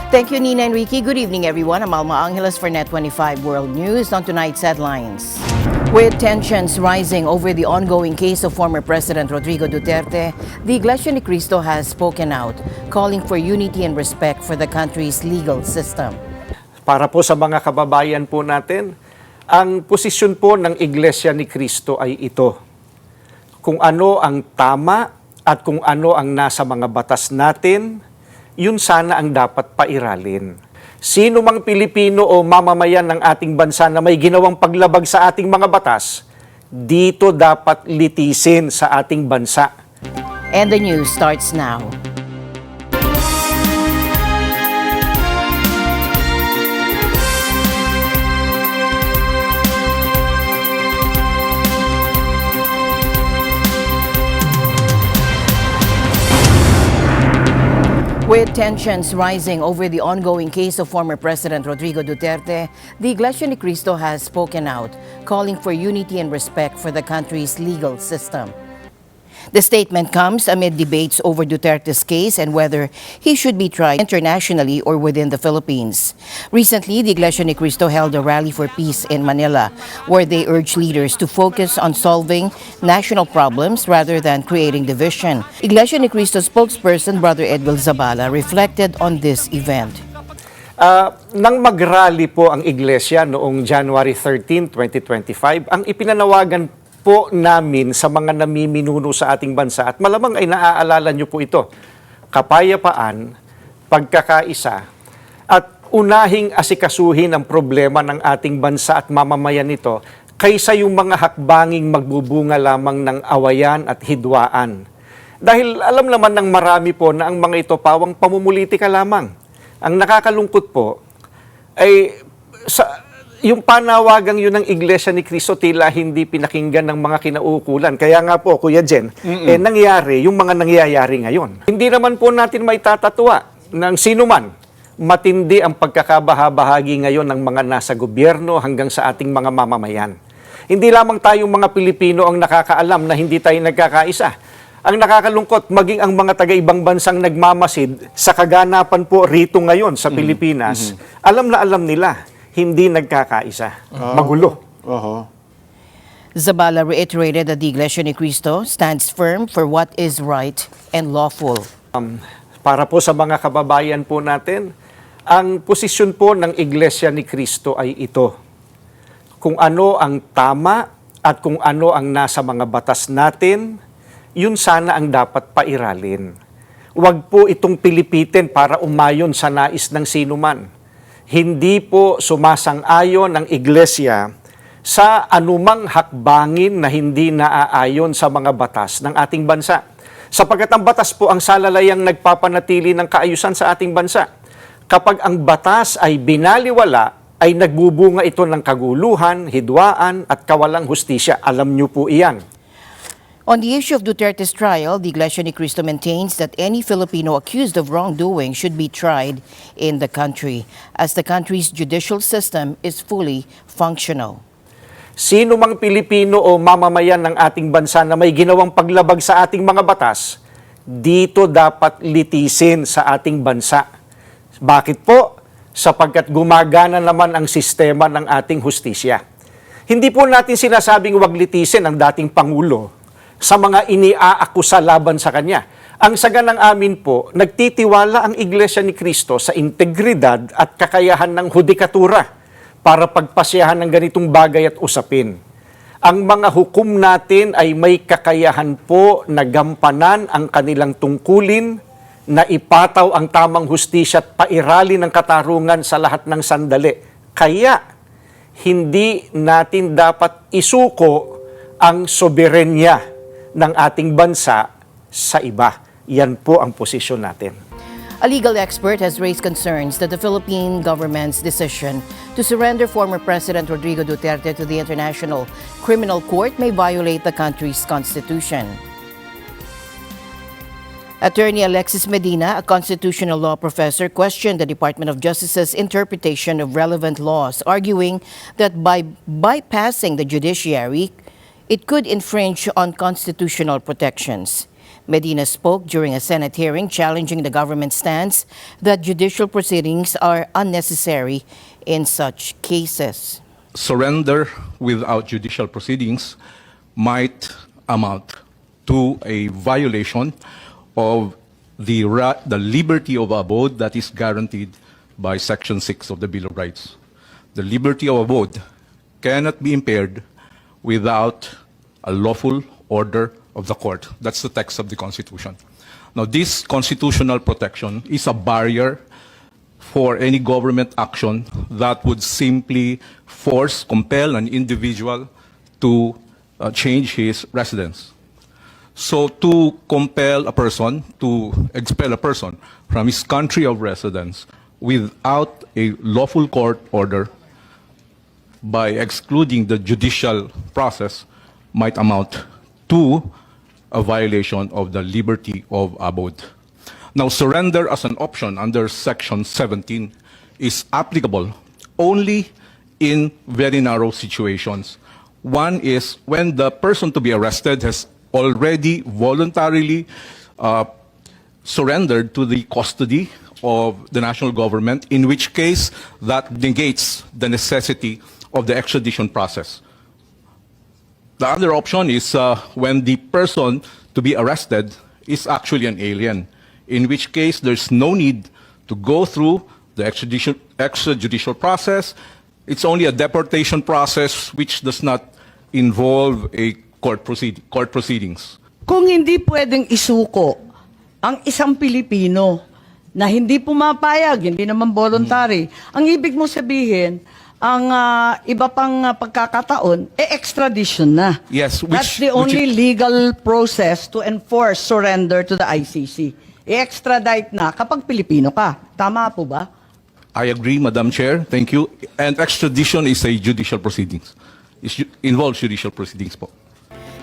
Thank you, Nina and Ricky. Good evening, everyone. I'm Alma Angeles for NET25 World News. On tonight's headlines. With tensions rising over the ongoing case of former President Rodrigo Duterte, the Iglesia ni Cristo has spoken out, calling for unity and respect for the country's legal system. Para po sa mga kababayan po natin, ang posisyon po ng Iglesia ni Cristo ay ito. Kung ano ang tama at kung ano ang nasa mga batas natin, yun sana ang dapat pairalin. Sino mang Pilipino o mamamayan ng ating bansa na may ginawang paglabag sa ating mga batas, dito dapat litisin sa ating bansa. And the news starts now. With tensions rising over the ongoing case of former President Rodrigo Duterte, the Iglesia ni Cristo has spoken out, calling for unity and respect for the country's legal system. The statement comes amid debates over Duterte's case and whether he should be tried internationally or within the Philippines. Recently, the Iglesia ni Cristo held a rally for peace in Manila, where they urged leaders to focus on solving national problems rather than creating division. Iglesia ni Cristo spokesperson Brother Edwil Zabala reflected on this event. Nang mag-rally po ang Iglesia noong January 13, 2025, ang ipinanawagan po namin sa mga namiminuno sa ating bansa, at malamang ay naaalala nyo po ito, kapayapaan, pagkakaisa, at unahing asikasuhin ang problema ng ating bansa at mamamayan nito kaysa yung mga hakbanging magbubunga lamang ng awayan at hidwaan. Dahil alam naman ng marami po na ang mga ito pawang pamumulitika lamang. Ang nakakalungkot po ay yung panawagang yun ng Iglesia ni Cristo tila hindi pinakinggan ng mga kinaukulan. Kaya nga po, Kuya Jen, nangyari yung mga nangyayari ngayon. Hindi naman po natin may tatatwa ng sino man. Matindi ang pagkakabahabahagi ngayon ng mga nasa gobyerno hanggang sa ating mga mamamayan. Hindi lamang tayong mga Pilipino ang nakakaalam na hindi tayo nagkakaisa. Ang nakakalungkot, maging ang mga taga-ibang bansang nagmamasid sa kaganapan po rito ngayon sa Pilipinas, alam na alam nila, hindi nagkakaisa. Magulo. Zabala reiterated that the Iglesia ni Cristo stands firm for what is right and lawful. Para po sa mga kababayan po natin, ang posisyon po ng Iglesia ni Cristo ay ito. Kung ano ang tama at kung ano ang nasa mga batas natin, yun sana ang dapat pairalin. Huwag po itong pilipitin para umayon sa nais ng sinuman. Hindi po sumasang-ayon ang Iglesia sa anumang hakbangin na hindi naaayon sa mga batas ng ating bansa. Sapagkat ang batas po ang salalayang nagpapanatili ng kaayusan sa ating bansa. Kapag ang batas ay binaliwala, ay nagbubunga ito ng kaguluhan, hidwaan at kawalang hustisya. Alam niyo po iyan. On the issue of Duterte's trial, the Iglesia ni Cristo maintains that any Filipino accused of wrongdoing should be tried in the country, as the country's judicial system is fully functional. Sino mang Pilipino o mamamayan ng ating bansa na may ginawang paglabag sa ating mga batas, dito dapat litisin sa ating bansa. Bakit po? Sapagkat gumagana naman ang sistema ng ating hustisya. Hindi po natin sinasabing wag litisin ang dating Pangulo sa mga iniaakusa laban sa kanya. Ang saga ng amin po, nagtitiwala ang Iglesia ni Cristo sa integridad at kakayahan ng hudikatura para pagpasyahan ng ganitong bagay at usapin. Ang mga hukom natin ay may kakayahan po na gampanan ang kanilang tungkulin, na ipataw ang tamang hustisya at pairali ng katarungan sa lahat ng sandali. Kaya, hindi natin dapat isuko ang soberenya ng ating bansa sa iba. Yan po ang posisyon natin. A legal expert has raised concerns that the Philippine government's decision to surrender former President Rodrigo Duterte to the International Criminal Court may violate the country's constitution. Attorney Alexis Medina, a constitutional law professor, questioned the Department of Justice's interpretation of relevant laws, arguing that by bypassing the judiciary, it could infringe on constitutional protections. Medina spoke during a Senate hearing challenging the government's stance that judicial proceedings are unnecessary in such cases. Surrender without judicial proceedings might amount to a violation of the liberty of abode that is guaranteed by Section 6 of the Bill of Rights. The liberty of abode cannot be impaired without a lawful order of the court. That's the text of the Constitution. Now, this constitutional protection is a barrier for any government action that would simply compel an individual to change his residence. So to compel a person, to expel a person from his country of residence without a lawful court order by excluding the judicial process might amount to a violation of the liberty of abode. Now, surrender as an option under Section 17 is applicable only in very narrow situations. One is when the person to be arrested has already voluntarily surrendered to the custody of the national government, in which case that negates the necessity of the extradition process. The other option is when the person to be arrested is actually an alien, in which case there's no need to go through the extrajudicial process. It's only a deportation process which does not involve a court proceedings. Kung hindi pwedeng isuko ang isang Pilipino na hindi pumapayag, hindi naman voluntary, ang ibig mo sabihin, ang iba pang pagkakataon, extradition na. Yes, That's the only legal process to enforce surrender to the ICC. I-extradite na kapag Pilipino ka. Tama po ba? I agree, Madam Chair. Thank you. And extradition is a judicial proceedings. It involves judicial proceedings po.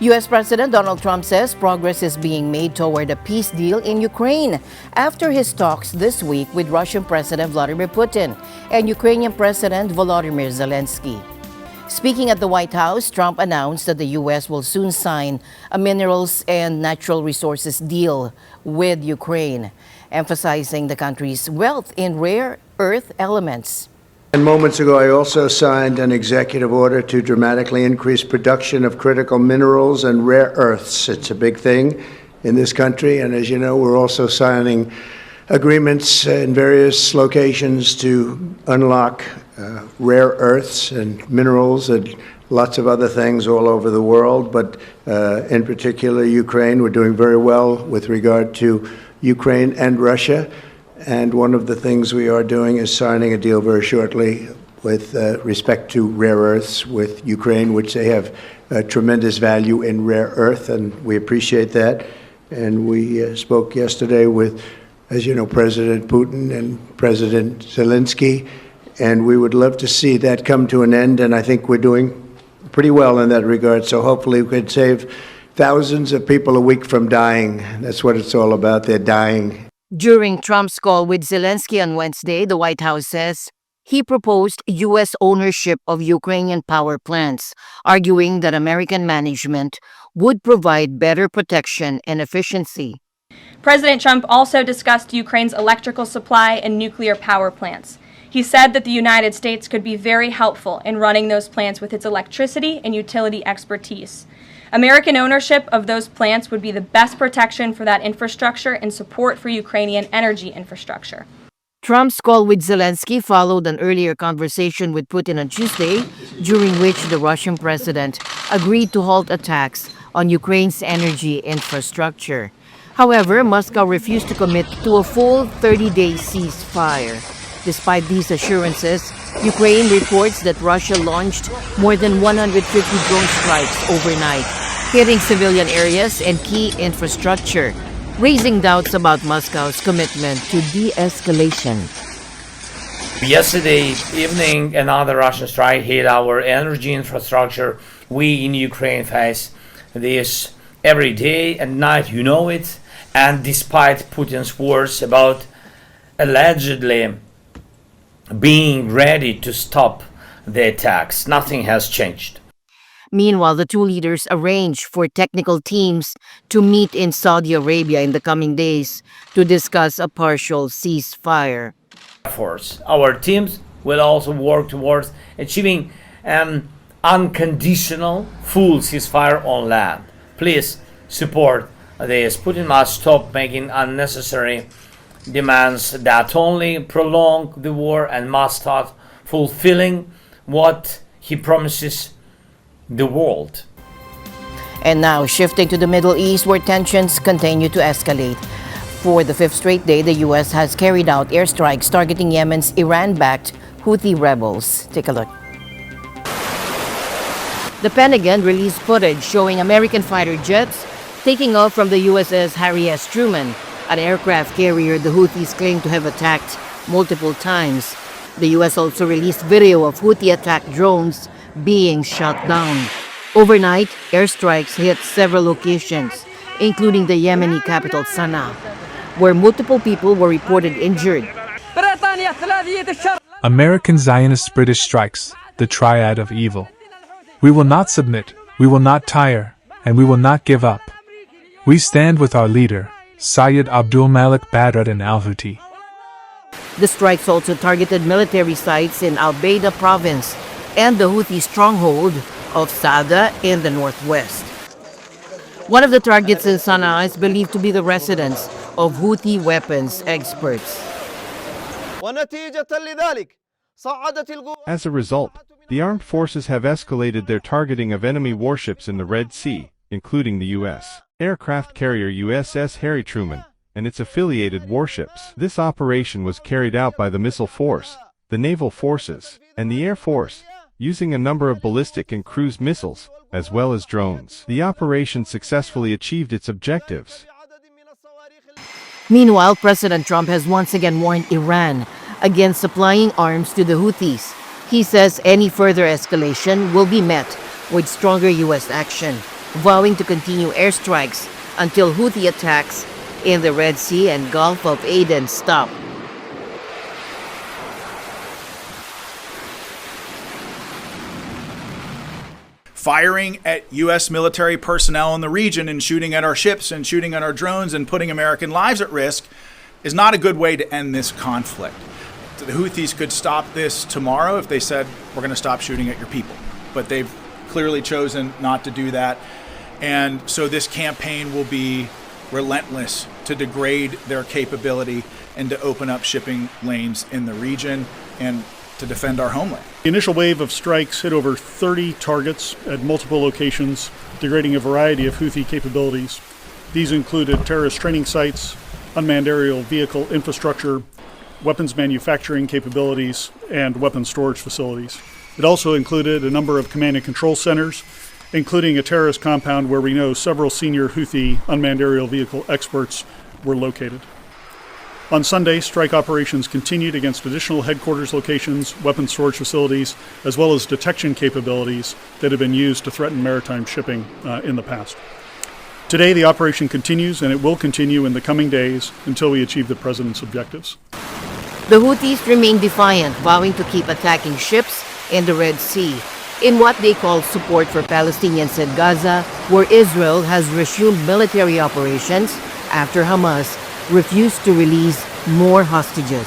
U.S. President Donald Trump says progress is being made toward a peace deal in Ukraine after his talks this week with Russian President Vladimir Putin and Ukrainian President Volodymyr Zelensky. Speaking at the White House, Trump announced that the U.S. will soon sign a minerals and natural resources deal with Ukraine, emphasizing the country's wealth in rare earth elements. And moments ago, I also signed an executive order to dramatically increase production of critical minerals and rare earths. It's a big thing in this country. And as you know, we're also signing agreements in various locations to unlock rare earths and minerals and lots of other things all over the world. But in particular, Ukraine, we're doing very well with regard to Ukraine and Russia. And one of the things we are doing is signing a deal very shortly with respect to rare earths with Ukraine, which they have tremendous value in rare earth, and we appreciate that. And we spoke yesterday with, as you know, President Putin and President Zelensky, and we would love to see that come to an end, and I think we're doing pretty well in that regard. So hopefully we could save thousands of people a week from dying. That's what it's all about. They're dying. During Trump's call with Zelensky on Wednesday, the White House says he proposed U.S. ownership of Ukrainian power plants, arguing that American management would provide better protection and efficiency. President Trump also discussed Ukraine's electrical supply and nuclear power plants. He said that the United States could be very helpful in running those plants with its electricity and utility expertise. American ownership of those plants would be the best protection for that infrastructure and support for Ukrainian energy infrastructure. Trump's call with Zelensky followed an earlier conversation with Putin on Tuesday, during which the Russian president agreed to halt attacks on Ukraine's energy infrastructure. However, Moscow refused to commit to a full 30-day ceasefire. Despite these assurances, Ukraine reports that Russia launched more than 150 drone strikes overnight, hitting civilian areas and key infrastructure, raising doubts about Moscow's commitment to de-escalation. Yesterday evening, another Russian strike hit our energy infrastructure. We in Ukraine face this every day and night, you know it. And despite Putin's words about allegedly being ready to stop the attacks, nothing has changed. Meanwhile, the two leaders arranged for technical teams to meet in Saudi Arabia in the coming days to discuss a partial ceasefire. Our teams will also work towards achieving an unconditional full ceasefire on land. Please support this. Putin must stop making unnecessary demands that only prolong the war and must start fulfilling what he promises the world. And now, shifting to the Middle East, where tensions continue to escalate. For the fifth straight day, the U.S. has carried out airstrikes targeting Yemen's Iran-backed Houthi rebels. Take a look. The Pentagon released footage showing American fighter jets taking off from the USS Harry S. Truman, an aircraft carrier the Houthis claim to have attacked multiple times. The U.S. also released video of Houthi-attacked drones being shot down. Overnight, airstrikes hit several locations, including the Yemeni capital Sana'a, where multiple people were reported injured. American Zionist British strikes, the triad of evil. We will not submit, we will not tire, and we will not give up. We stand with our leader, Syed Abdul Malik Badruddin al-Houthi. The strikes also targeted military sites in Al-Baida province and the Houthi stronghold of Saada in the northwest. One of the targets in Sana'a is believed to be the residence of Houthi weapons experts. As a result, the armed forces have escalated their targeting of enemy warships in the Red Sea, including the U.S. aircraft carrier USS Harry Truman and its affiliated warships. This operation was carried out by the Missile Force, the Naval Forces, and the Air Force, using a number of ballistic and cruise missiles, as well as drones. The operation successfully achieved its objectives. Meanwhile, President Trump has once again warned Iran against supplying arms to the Houthis. He says any further escalation will be met with stronger U.S. action, vowing to continue airstrikes until Houthi attacks in the Red Sea and Gulf of Aden stop. Firing at U.S. military personnel in the region and shooting at our ships and shooting at our drones and putting American lives at risk is not a good way to end this conflict. The Houthis could stop this tomorrow if they said, we're going to stop shooting at your people. But they've clearly chosen not to do that. And so this campaign will be relentless to degrade their capability and to open up shipping lanes in the region and to defend our homeland. The initial wave of strikes hit over 30 targets at multiple locations, degrading a variety of Houthi capabilities. These included terrorist training sites, unmanned aerial vehicle infrastructure, weapons manufacturing capabilities, and weapons storage facilities. It also included a number of command and control centers, including a terrorist compound where we know several senior Houthi unmanned aerial vehicle experts were located. On Sunday, strike operations continued against additional headquarters locations, weapons storage facilities, as well as detection capabilities that have been used to threaten maritime shipping in the past. Today, the operation continues, and it will continue in the coming days until we achieve the President's objectives. The Houthis remain defiant, vowing to keep attacking ships in the Red Sea, in what they call support for Palestinians in Gaza, where Israel has resumed military operations after Hamas refused to release more hostages.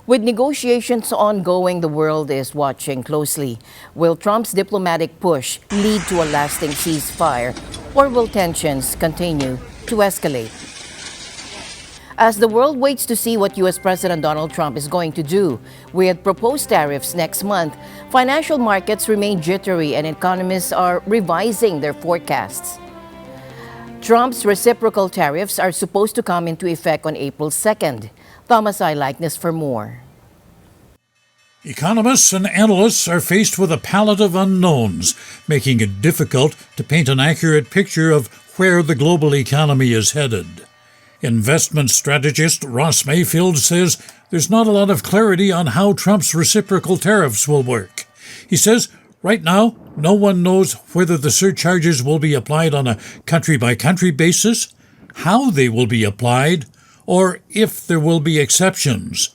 With negotiations ongoing, the world is watching closely. Will Trump's diplomatic push lead to a lasting ceasefire, or will tensions continue to escalate? As the world waits to see what U.S. President Donald Trump is going to do with proposed tariffs next month, financial markets remain jittery and economists are revising their forecasts. Trump's reciprocal tariffs are supposed to come into effect on April 2nd. Thomas I. Likeness for more. Economists and analysts are faced with a palette of unknowns, making it difficult to paint an accurate picture of where the global economy is headed. Investment strategist Ross Mayfield says there's not a lot of clarity on how Trump's reciprocal tariffs will work. He says right now, no one knows whether the surcharges will be applied on a country-by-country basis, how they will be applied, or if there will be exceptions.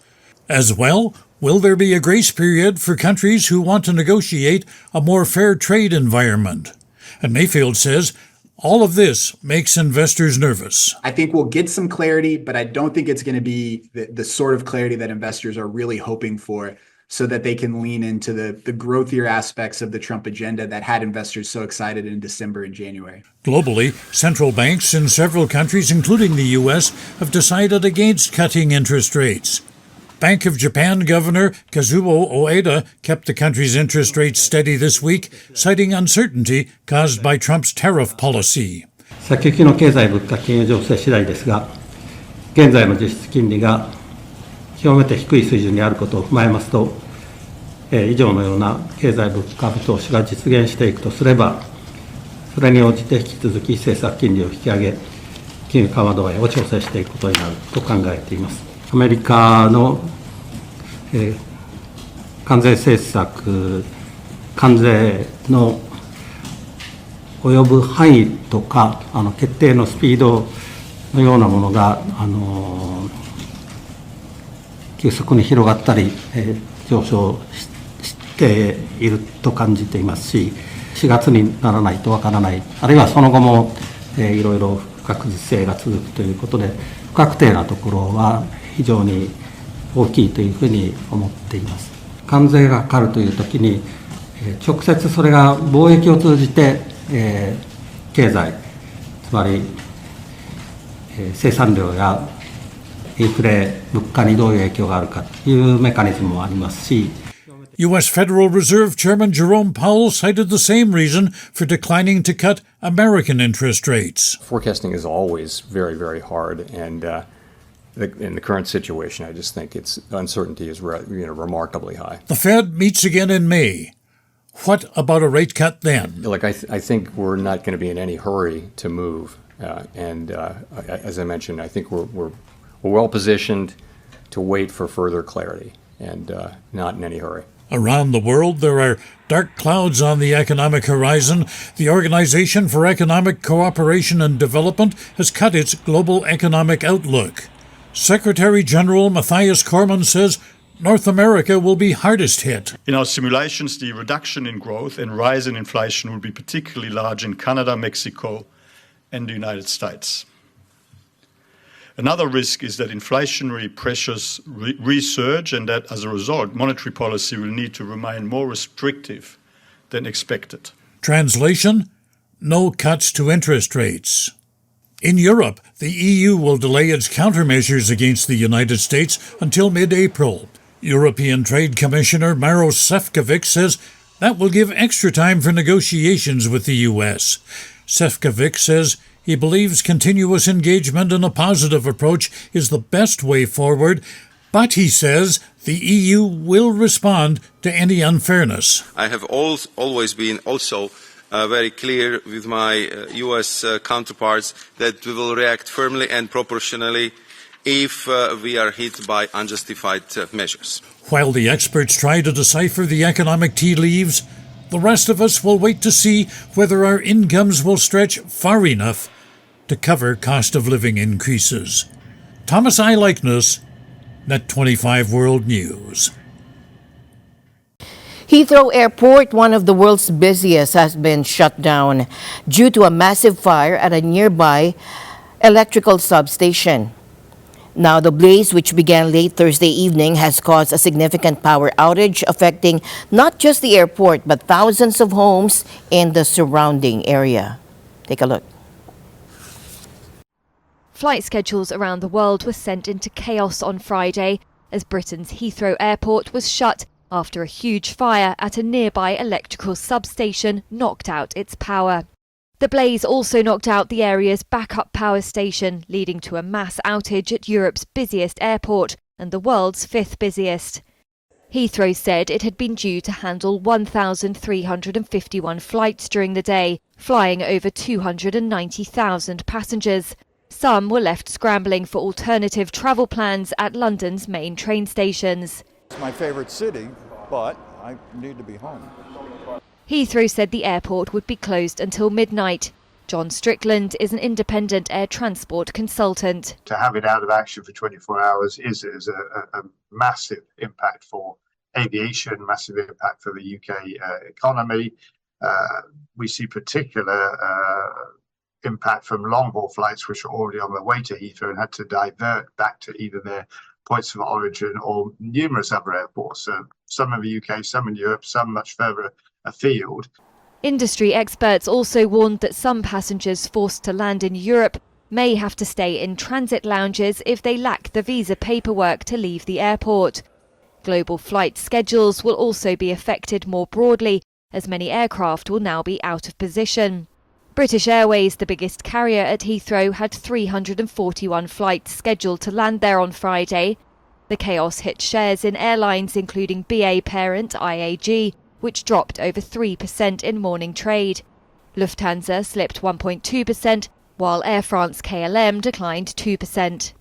As well, Will there be a grace period for countries who want to negotiate a more fair trade environment? And Mayfield says all of this makes investors nervous. I think we'll get some clarity, but I don't think it's going to be the sort of clarity that investors are really hoping for, so that they can lean into the growthier aspects of the Trump agenda that had investors so excited in December and January. Globally, central banks in several countries, including the U.S., have decided against cutting interest rates. Bank of Japan Governor Kazuo Ueda kept the country's interest rates steady this week, citing uncertainty caused by Trump's tariff policy. 先行きの経済物価金融情勢次第ですが、現在の実質金利が極めて低い水準にあることを踏まえますと、以上のような経済物価見通しが実現していくとすれば、それに応じて引き続き政策金利を引き上げ、金融緩和度合いを調整していくことになると考えています。アメリカの、関税政策、関税の及ぶ範囲とか、決定のスピードのようなものが、急速に広がったり、上昇していると感じていますし、4月にならないとわからない、あるいはその後も、いろいろ不確実性が続くということで、不確定なところは非常に大きいというふうに思っています。関税がかかるというときに、直接それが貿易を通じて、経済、つまり、生産量やインフレ、物価にどういう影響があるかというメカニズムもありますし、U.S. Federal Reserve Chairman Jerome Powell cited the same reason for declining to cut American interest rates. Forecasting is always very, very hard, and in the current situation, I just think its uncertainty is remarkably high. The Fed meets again in May. What about a rate cut then? Look, I think we're not going to be in any hurry to move, and as I mentioned, I think we're well positioned to wait for further clarity, and not in any hurry. Around the world, there are dark clouds on the economic horizon. The Organization for Economic Cooperation and Development has cut its global economic outlook. Secretary General Matthias Cormann says North America will be hardest hit. In our simulations, the reduction in growth and rise in inflation will be particularly large in Canada, Mexico, and the United States. Another risk is that inflationary pressures resurge, and that as a result, monetary policy will need to remain more restrictive than expected. Translation: no cuts to interest rates. In Europe, the EU will delay its countermeasures against the United States until mid-April. European Trade Commissioner Maros Sefcovic says that will give extra time for negotiations with the U.S. Sefcovic says he believes continuous engagement and a positive approach is the best way forward, but he says the EU will respond to any unfairness. I have always been also very clear with my US counterparts that we will react firmly and proportionally if we are hit by unjustified measures. While the experts try to decipher the economic tea leaves, the rest of us will wait to see whether our incomes will stretch far enough to cover cost of living increases. Thomas I. Likeness, NET25 World News. Heathrow Airport, one of the world's busiest, has been shut down due to a massive fire at a nearby electrical substation. Now, the blaze, which began late Thursday evening, has caused a significant power outage affecting not just the airport, but thousands of homes in the surrounding area. Take a look. Flight schedules around the world were sent into chaos on Friday as Britain's Heathrow Airport was shut after a huge fire at a nearby electrical substation knocked out its power. The blaze also knocked out the area's backup power station, leading to a mass outage at Europe's busiest airport and the world's fifth busiest. Heathrow said it had been due to handle 1,351 flights during the day, flying over 290,000 passengers. Some were left scrambling for alternative travel plans at London's main train stations. It's my favourite city, but I need to be home. Heathrow said the airport would be closed until midnight. John Strickland is an independent air transport consultant. To have it out of action for 24 hours is a massive impact for aviation, massive impact for the UK economy. We see particular impact from long-haul flights, which are already on their way to Heathrow and had to divert back to either their points of origin or numerous other airports. So some in the UK, some in Europe, some much further afield. Industry experts also warned that some passengers forced to land in Europe may have to stay in transit lounges if they lack the visa paperwork to leave the airport. Global flight schedules will also be affected more broadly, as many aircraft will now be out of position. British Airways, the biggest carrier at Heathrow, had 341 flights scheduled to land there on Friday. The chaos hit shares in airlines including BA parent IAG, which dropped over 3% in morning trade. Lufthansa slipped 1.2%, while Air France KLM declined 2%.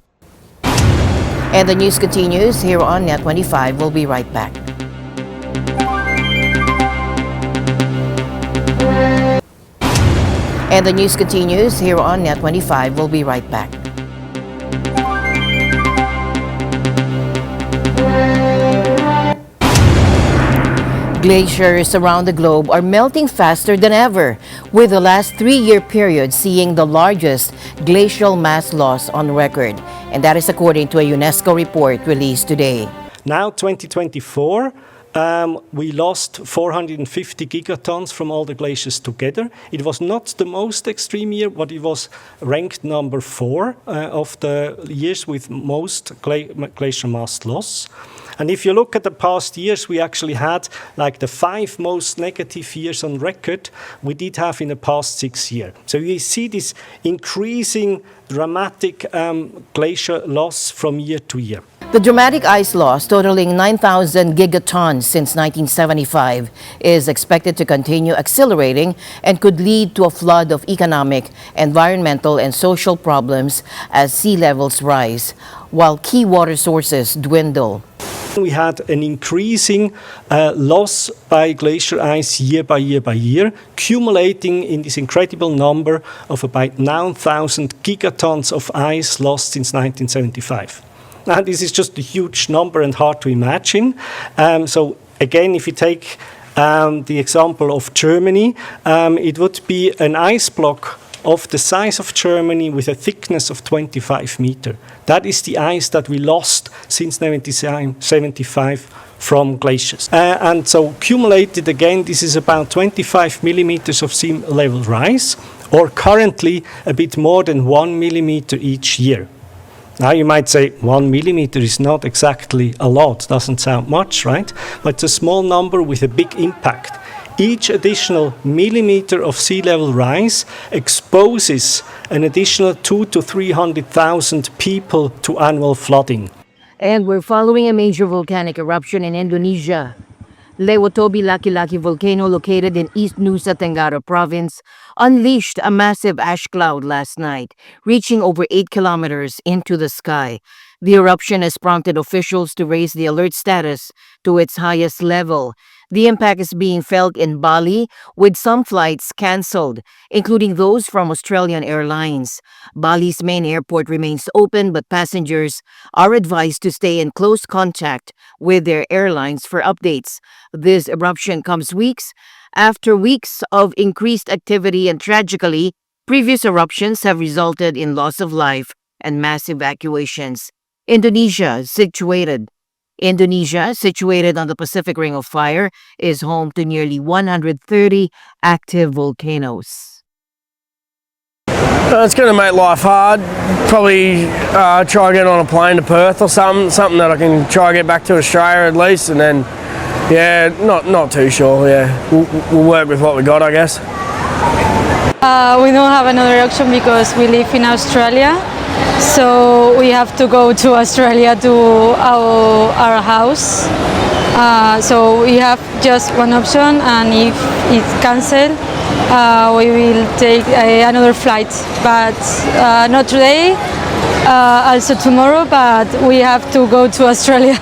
And the news continues here on NET25. We'll be right back. And the news continues here on NET25. We'll be right back. Glaciers around the globe are melting faster than ever, with the last 3-year period seeing the largest glacial mass loss on record. And that is according to a UNESCO report released today. Now, 2024, we lost 450 gigatons from all the glaciers together. It was not the most extreme year, but it was ranked number 4 of the years with most glacial mass loss. And if you look at the past years, we actually had like the 5 most negative years on record we did have in the past 6 years. So you see this increasing dramatic glacier loss from year to year. The dramatic ice loss, totaling 9,000 gigatons since 1975, is expected to continue accelerating and could lead to a flood of economic, environmental, and social problems as sea levels rise, while key water sources dwindle. We had an increasing loss by glacier ice year by year by year, accumulating in this incredible number of about 9,000 gigatons of ice lost since 1975. Now, this is just a huge number and hard to imagine. So again, if you take the example of Germany, it would be an ice block of the size of Germany with a thickness of 25 meters. That is the ice that we lost since 1975 from glaciers. And so accumulated again, this is about 25 millimeters of sea level rise, or currently a bit more than 1 millimeter each year. Now you might say 1 millimeter is not exactly a lot, doesn't sound much, right? But it's a small number with a big impact. Each additional millimeter of sea level rise exposes an additional 200,000 to 300,000 people to annual flooding. And we're following a major volcanic eruption in Indonesia. Lewotobi Laki-Laki volcano, located in East Nusa Tenggara province, unleashed a massive ash cloud last night, reaching over 8 kilometers into the sky. The eruption has prompted officials to raise the alert status to its highest level. The impact is being felt in Bali, with some flights cancelled, including those from Australian Airlines. Bali's main airport remains open, but passengers are advised to stay in close contact with their airlines for updates. This eruption comes weeks after weeks of increased activity, and tragically, previous eruptions have resulted in loss of life and mass evacuations. Indonesia, situated on the Pacific Ring of Fire, is home to nearly 130 active volcanoes. It's going to make life hard. Probably try and get on a plane to Perth or something that I can try and get back to Australia at least, and then, yeah, not too sure. Yeah, we'll work with what we got, I guess. We don't have another option because we live in Australia. So we have to go to Australia to our house. So we have just one option, and if it's cancelled, we will take another flight. But not today, also tomorrow, but we have to go to Australia.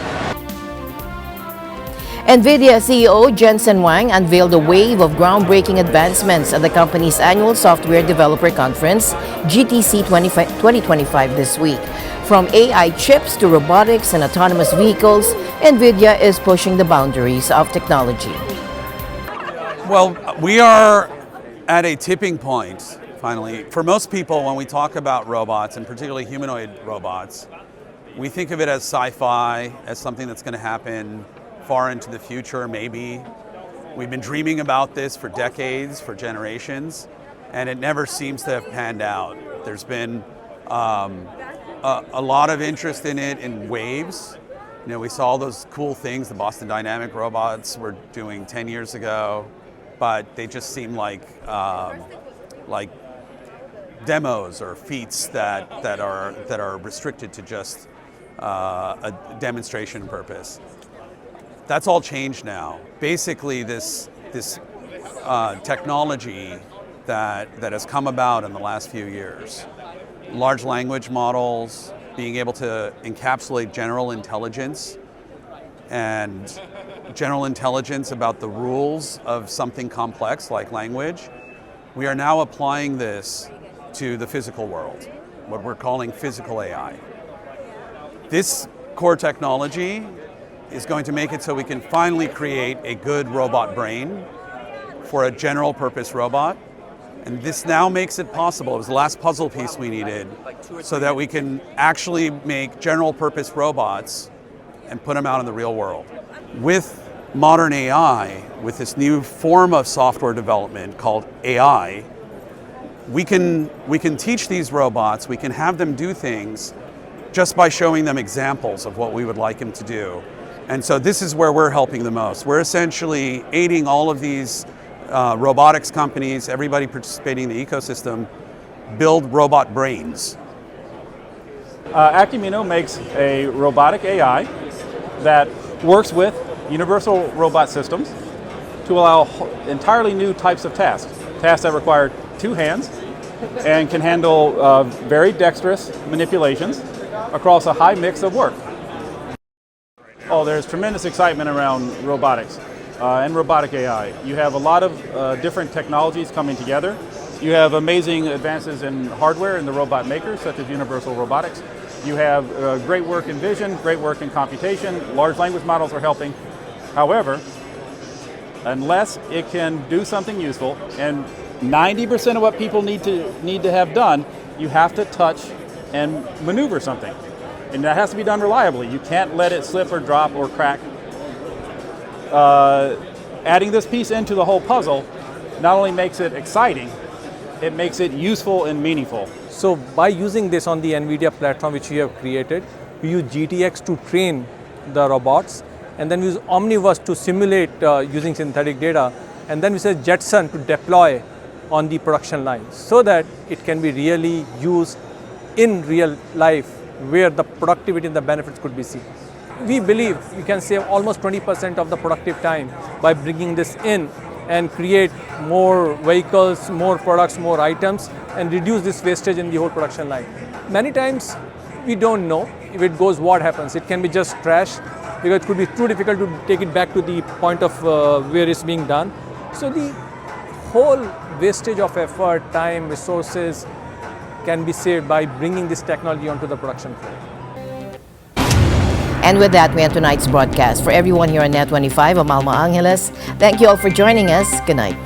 NVIDIA CEO Jensen Huang unveiled a wave of groundbreaking advancements at the company's annual Software Developer Conference, GTC 2025 this week. From AI chips to robotics and autonomous vehicles, NVIDIA is pushing the boundaries of technology. Well, we are at a tipping point, finally. For most people, when we talk about robots, and particularly humanoid robots, we think of it as sci-fi, as something that's going to happen far into the future, maybe. We've been dreaming about this for decades, for generations, and it never seems to have panned out. There's been a lot of interest in it in waves. You know, we saw all those cool things the Boston Dynamic robots were doing 10 years ago, but they just seem like demos or feats that are restricted to just a demonstration purpose. That's all changed now. Basically, this technology that has come about in the last few years, large language models, being able to encapsulate general intelligence and general intelligence about the rules of something complex like language, we are now applying this to the physical world, what we're calling physical AI. This core technology is going to make it so we can finally create a good robot brain for a general purpose robot. And this now makes it possible. It was the last puzzle piece we needed so that we can actually make general purpose robots and put them out in the real world. With modern AI, with this new form of software development called AI, we can teach these robots, we can have them do things just by showing them examples of what we would like them to do. And so this is where we're helping the most. We're essentially aiding all of these robotics companies, everybody participating in the ecosystem, build robot brains. Actimino makes a robotic AI that works with universal robot systems to allow entirely new types of tasks. Tasks that require two hands and can handle very dexterous manipulations across a high mix of work. Oh, there's tremendous excitement around robotics and robotic AI. You have a lot of different technologies coming together. You have amazing advances in hardware in the robot makers, such as universal robotics. You have great work in vision, great work in computation. Large language models are helping. However, unless it can do something useful, and 90% of what people need to have done, you have to touch and maneuver something. And that has to be done reliably. You can't let it slip or drop or crack. Adding this piece into the whole puzzle not only makes it exciting, it makes it useful and meaningful. So by using this on the NVIDIA platform which we have created, we use GTX to train the robots, and then we use Omniverse to simulate using synthetic data, and then we use Jetson to deploy on the production line so that it can be really used in real life where the productivity and the benefits could be seen. We believe you can save almost 20% of the productive time by bringing this in and create more vehicles, more products, more items, and reduce this wastage in the whole production line. Many times we don't know if it goes what happens. It can be just trash because it could be too difficult to take it back to the point of where it's being done. So the whole wastage of effort, time, resources can be saved by bringing this technology onto the production floor. And with that, we end tonight's broadcast. For everyone here on NET25, I'm Alma Angeles. Thank you all for joining us. Good night.